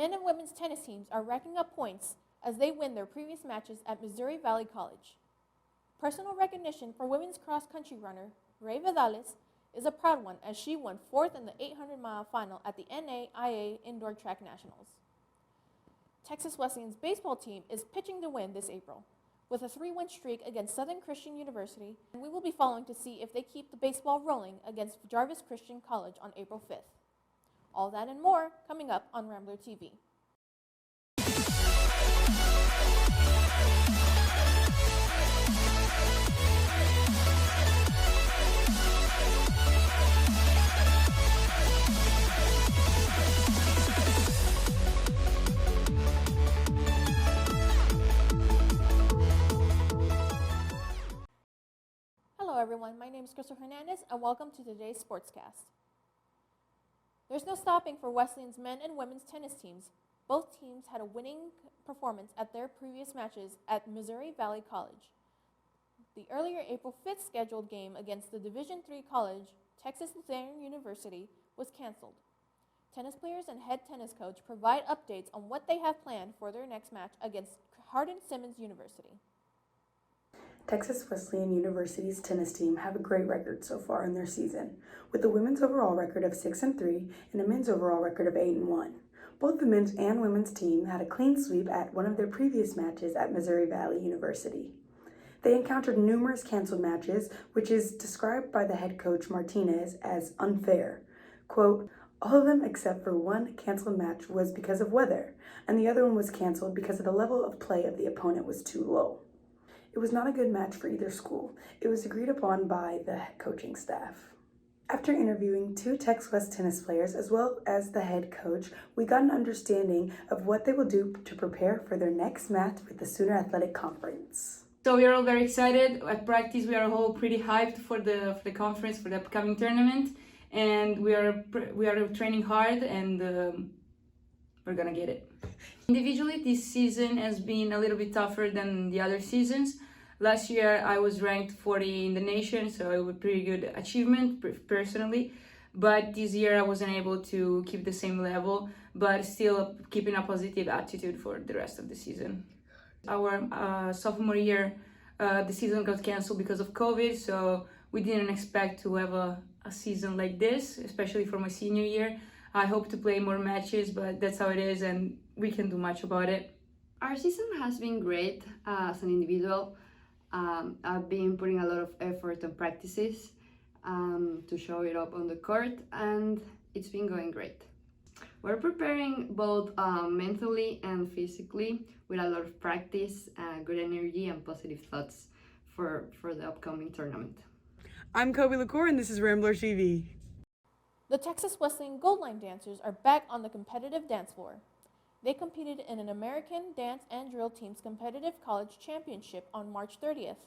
men and women's tennis teams are racking up points as they win their previous matches at Missouri Valley College. Personal recognition for women's cross-country runner Ray Vidales is a proud one as she won 4th in the 800-mile final at the NAIA Indoor Track Nationals. Texas Wesleyan's baseball team is pitching to win this April with a 3-win streak against Southern Christian University, and we will be following to see if they keep the baseball rolling against Jarvis Christian College on April 5th. All that and more coming up on Rambler TV. Hello everyone, my name is Castro Hernandez and welcome to today's sportscast. There's no stopping for Wesleyan's men and women's tennis teams. Both teams had a winning performance at their previous matches at Missouri Valley College. The earlier April 5th scheduled game against the Division III college, Texas Wesleyan University, was canceled. Tennis players and head tennis coach provide updates on what they have planned for their next match against Hardin-Simmons University. Texas Wesleyan University's tennis team have a great record so far in their season, with a women's overall record of 6-3 and a men's overall record of 8-1. Both the men's and women's team had a clean sweep at one of their previous matches at Missouri Valley University. They encountered numerous canceled matches, which is described by the head coach Martinez as unfair. Quote, all of them except for one canceled match was because of weather, and the other one was canceled because of the level of play of the opponent was too low. It was not a good match for either school. It was agreed upon by the coaching staff. After interviewing 2 Texas West tennis players as well as the head coach, we got an understanding of what they will do to prepare for their next match with the Sooner Athletic Conference. So we are all very excited. At practice, we are all pretty hyped for the conference, for the upcoming tournament, and we are training hard, and we're gonna get it. Individually, this season has been a little bit tougher than the other seasons. Last year, I was ranked 40 in the nation, so it was a pretty good achievement personally. But this year, I wasn't able to keep the same level, but still keeping a positive attitude for the rest of the season. Our sophomore year, the season got canceled because of COVID, so we didn't expect to have a season like this, especially for my senior year. I hope to play more matches, but that's how it is, and we can do much about it. Our season has been great as an individual. I've been putting a lot of effort on practices to show it up on the court, and it's been going great. We're preparing both mentally and physically with a lot of practice, good energy, and positive thoughts for the upcoming tournament. I'm Kobi Lacour, and this is Rambler TV. The Texas Wesleyan Goldline dancers are back on the competitive dance floor. They competed in an American Dance and Drill Team's competitive college championship on March 30th.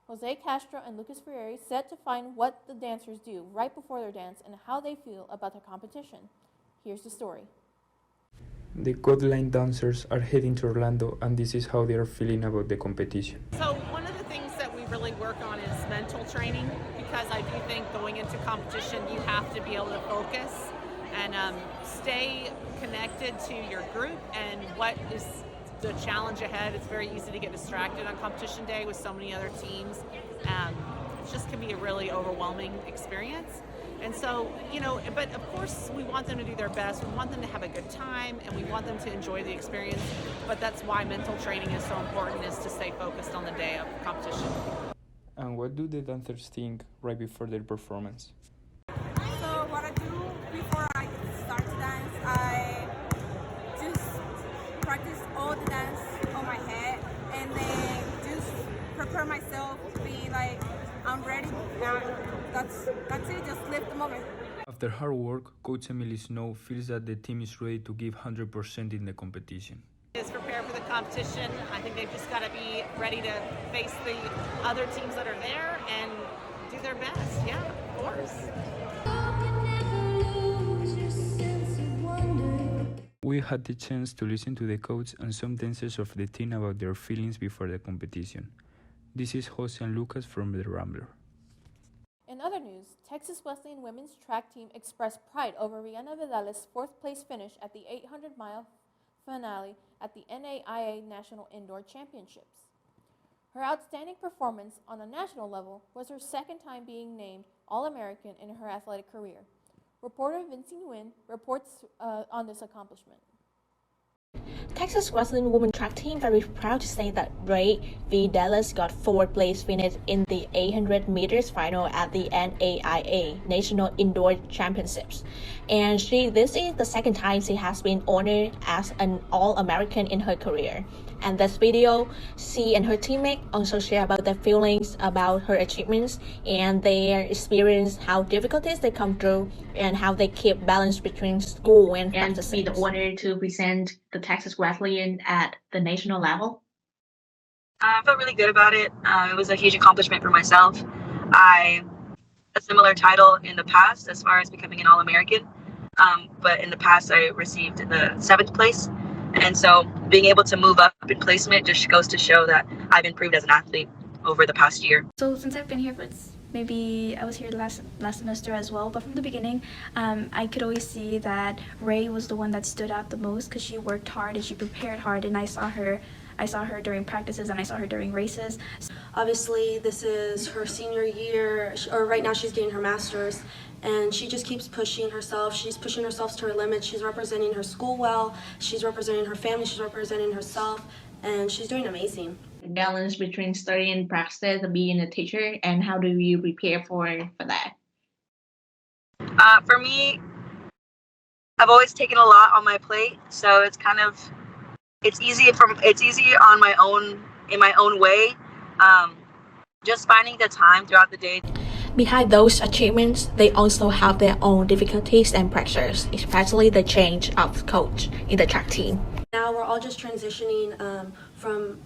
Jose Castro and Lucas Freire set to find what the dancers do right before their dance and how they feel about the competition. Here's the story. The Goldline dancers are heading to Orlando, and this is how they are feeling about the competition. So one of the things that we really work on is mental training, because I do think going into competition you have to be able to focus and stay connected to your group and what is the challenge ahead. It's very easy to get distracted on competition day with so many other teams. It just can be a really overwhelming experience. And so, but of course we want them to do their best. We want them to have a good time and we want them to enjoy the experience. But that's why mental training is so important, is to stay focused on the day of competition. And what do the dancers think right before their performance? So what I do before I start to dance, I just practice all the dance on my head and then just prepare myself to be like, I'm ready now. That's it, just live the moment. After hard work, Coach Emily Snow feels that the team is ready to give 100% in the competition. Is prepare for the competition. I think they've just got to be ready to face the other teams that are there and do their best. Yeah, of course. We had the chance to listen to the coach and some dancers of the team about their feelings before the competition. This is Jose and Lucas from the Rambler. In other news, Texas Wesleyan women's track team expressed pride over Rihanna Vidales' 4th place finish at the 800-mile finale at the NAIA National Indoor Championships. Her outstanding performance on a national level was her second time being named All-American in her athletic career. Reporter Vincent Nguyen reports on this accomplishment. Texas Wesleyan women's track team very proud to say that Ray V. Dallas got fourth place finish in the 800 meters final at the NAIA National Indoor Championships. And this is the second time she has been honored as an All-American in her career. And this video, she and her teammate also share about their feelings about her achievements and their experience, how difficulties they come through, and how they keep balance between school and practice. Be the honor to present the Texas Wesleyan at the national level. I felt really good about it. It was a huge accomplishment for myself. I a similar title in the past as far as becoming an All-American, but in the past I received the 7th place. And so being able to move up in placement just goes to show that I've improved as an athlete over the past year. So since I've been here maybe I was here last semester as well, but from the beginning, I could always see that Ray was the one that stood out the most because she worked hard and she prepared hard, and I saw her during practices and I saw her during races. Obviously, this is her senior year, or right now she's getting her master's, and she just keeps pushing herself. She's pushing herself to her limits. She's representing her school well, she's representing her family, she's representing herself, and she's doing amazing. Balance between studying and practice and being a teacher, and how do you prepare for that? For me, I've always taken a lot on my plate, so it's easy on my own, in my own way. Just finding the time throughout the day. Behind those achievements, they also have their own difficulties and pressures, especially the change of coach in the track team. Now we're all just transitioning from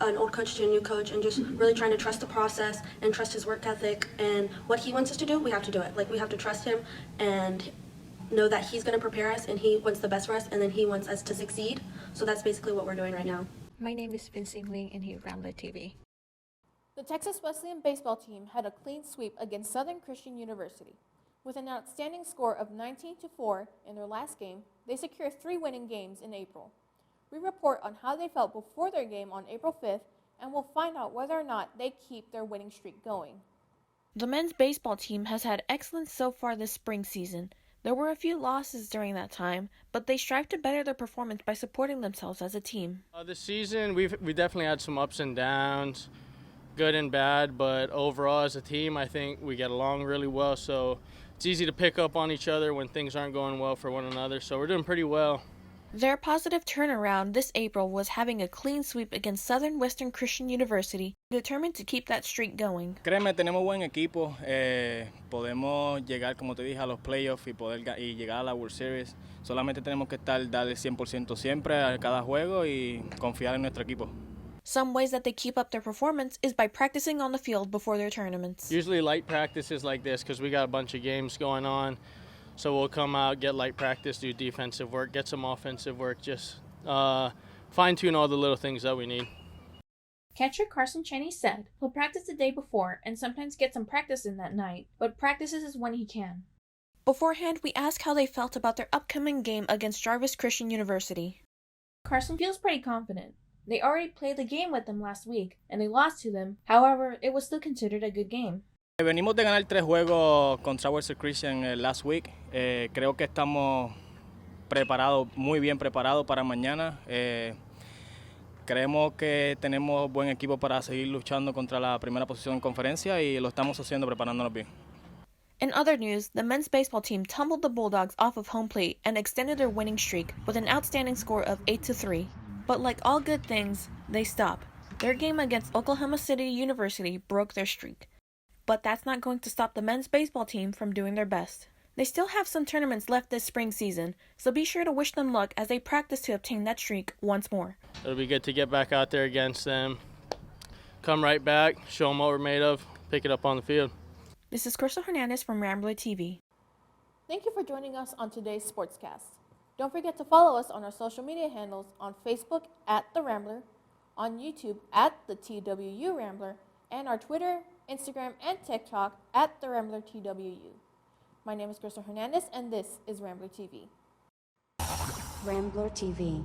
an old coach to a new coach, and just really trying to trust the process and trust his work ethic, and what he wants us to do, we have to do it. Like, we have to trust him and know that he's going to prepare us, and he wants the best for us, and then he wants us to succeed. So that's basically what we're doing right now. My name is Vincent Nguyen, and here Rambler TV. The Texas Wesleyan baseball team had a clean sweep against Southern Christian University. With an outstanding score of 19-4 in their last game, they secured 3 winning games in April. We report on how they felt before their game on April 5th, and we'll find out whether or not they keep their winning streak going. The men's baseball team has had excellence so far this spring season. There were a few losses during that time, but they strive to better their performance by supporting themselves as a team. This season, we definitely had some ups and downs, good and bad, but overall as a team, I think we get along really well, so it's easy to pick up on each other when things aren't going well for one another, so we're doing pretty well. Their positive turnaround this April was having a clean sweep against Southern Western Christian University, determined to keep that streak going. Créeme, tenemos buen equipo, podemos llegar, como te dije, a los playoffs y llegar a la World Series. Solamente tenemos que dar el 100% siempre a cada juego y confiar en nuestro equipo. Some ways that they keep up their performance is by practicing on the field before their tournaments. Usually light practices like this because we got a bunch of games going on. So we'll come out, get light practice, do defensive work, get some offensive work, just fine-tune all the little things that we need. Catcher Carson Cheney said he'll practice the day before and sometimes get some practice in that night, but practices when he can. Beforehand, we asked how they felt about their upcoming game against Jarvis Christian University. Carson feels pretty confident. They already played the game with them last week, and they lost to them. However, it was still considered a good game. Venimos de ganar 3 juegos contra Western Christian last week. Creo que estamos muy bien preparados para mañana. Creemos que tenemos buen equipo para seguir luchando contra la primera posición en conferencia y lo estamos haciendo preparándonos bien. In other news, the men's baseball team tumbled the Bulldogs off of home plate and extended their winning streak with an outstanding score of 8-3. But like all good things, they stop. Their game against Oklahoma City University broke their streak. But that's not going to stop the men's baseball team from doing their best. They still have some tournaments left this spring season, so be sure to wish them luck as they practice to obtain that streak once more. It'll be good to get back out there against them, come right back, show them what we're made of, pick it up on the field. This is Hernandez from Rambler TV. Thank you for joining us on today's Sportscast. Don't forget to follow us on our social media handles on Facebook @The Rambler, on YouTube @The TWU Rambler, and our Twitter, Instagram, and TikTok @The Rambler TWU. My name is Hernandez, and this is Rambler TV. Rambler TV.